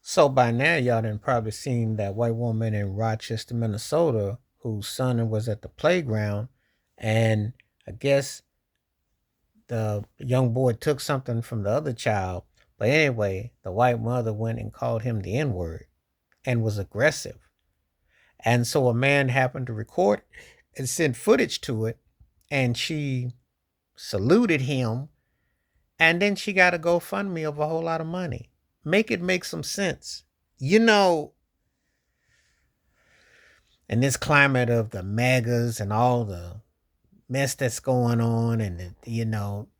So by now, y'all done probably seen that white woman in Rochester, Minnesota, whose son was at the playground, and I guess the young boy took something from the other child. But anyway, the white mother went and called him the N word and was aggressive. And so a man happened to record and send footage to it, and she saluted him, and then she got a GoFundMe of a whole lot of money. Make it make some sense. You know, in this climate of the megas and all the mess that's going on, and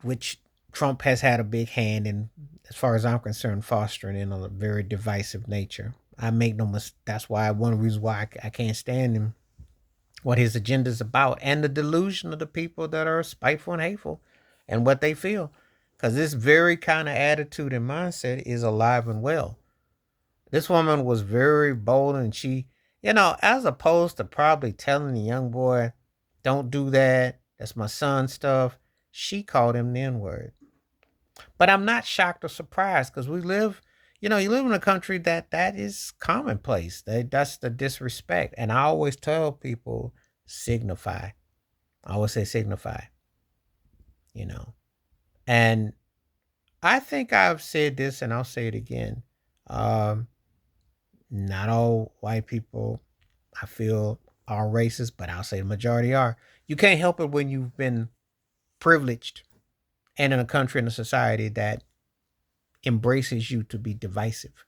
which Trump has had a big hand in, as far as I'm concerned, fostering in a very divisive nature. I make no mistake. That's why one of the reasons why I can't stand him, what his agenda is about, and the delusion of the people that are spiteful and hateful, and what they feel, because this very kind of attitude and mindset is alive and well. This woman was very bold, and she, as opposed to probably telling the young boy, don't do that, that's my son's stuff, she called him the N word. But I'm not shocked or surprised because you live in a country that is commonplace. That's the disrespect. And I always tell people, signify. I always say signify, you know. And I think I've said this and I'll say it again. Um, Not all white people, I feel, are racist, but I'll say the majority are. You can't help it when you've been privileged and in a country and a society that embraces you to be divisive.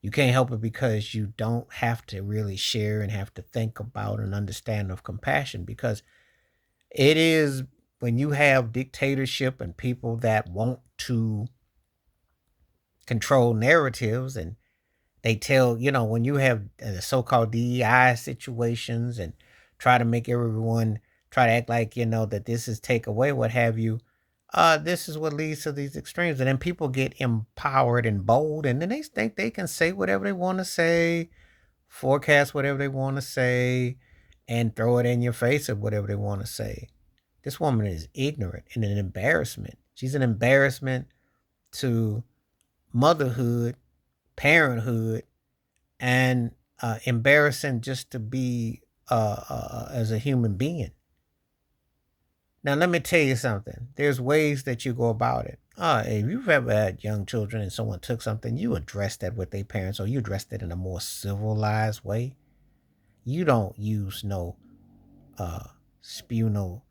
You can't help it because you don't have to really share and have to think about and understand of compassion, because it is when you have dictatorship and people that want to control narratives, and they tell, when you have the so-called DEI situations and try to make everyone try to act like, that this is take away, what have you. This is what leads to these extremes. And then people get empowered and bold, and then they think they can say whatever they want to say, forecast whatever they want to say, and throw it in your face of whatever they want to say. This woman is ignorant and an embarrassment. She's an embarrassment to motherhood, parenthood, and embarrassing just to be as a human being. Now, let me tell you something. There's ways that you go about it. If you've ever had young children and someone took something, you address that with their parents, or you address that in a more civilized way. You don't use no spew no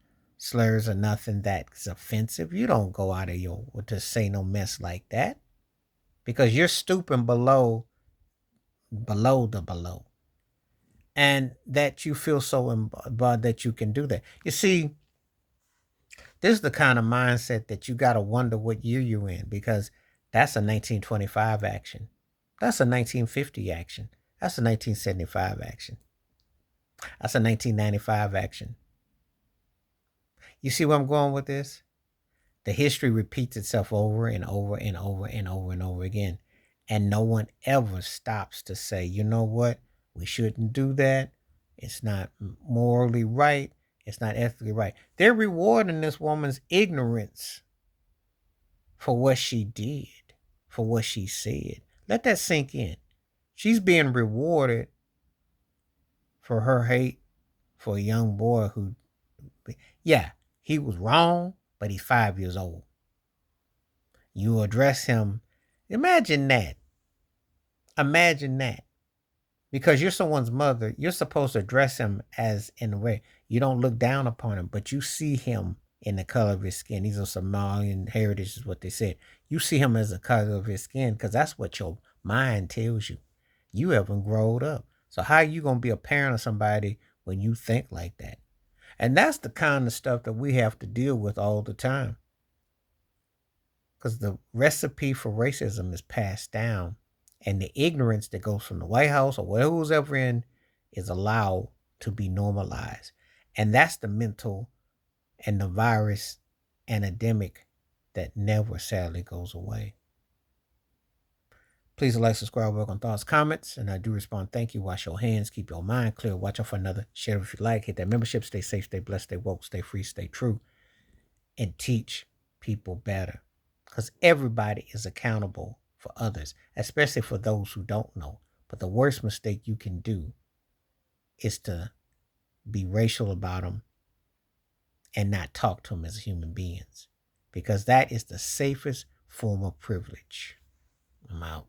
slurs or nothing that's offensive. You don't go out of your to say no mess like that, because you're stooping below the below, and that you feel so bad that you can do that. You see, this is the kind of mindset that you got to wonder what year you're in, because that's a 1925 action. That's a 1950 action. That's a 1975 action. That's a 1995 action. You see where I'm going with this? The history repeats itself over and over and over and over and over again. And no one ever stops to say, you know what? We shouldn't do that. It's not morally right. It's not ethically right. They're rewarding this woman's ignorance for what she did, for what she said. Let that sink in. She's being rewarded for her hate for a young boy who, yeah, he was wrong, but he's 5 years old. You address him. Imagine that. Imagine that. Because you're someone's mother, you're supposed to address him as in a way. You don't look down upon him, but you see him in the color of his skin. He's of Somalian heritage, is what they said. You see him as the color of his skin because that's what your mind tells you. You haven't grown up. So how are you going to be a parent of somebody when you think like that? And that's the kind of stuff that we have to deal with all the time. Because the recipe for racism is passed down, and the ignorance that goes from the White House or who's ever in is allowed to be normalized. And that's the mental and the virus and endemic that never sadly goes away. Please like, subscribe, work on thoughts, comments, and I do respond. Thank you. Wash your hands, keep your mind clear, watch out for another. Share if you like, hit that membership, stay safe, stay blessed, stay woke, stay free, stay true, and teach people better. Because everybody is accountable for others, especially for those who don't know. But the worst mistake you can do is to be racial about them and not talk to them as human beings, because that is the safest form of privilege. I'm out.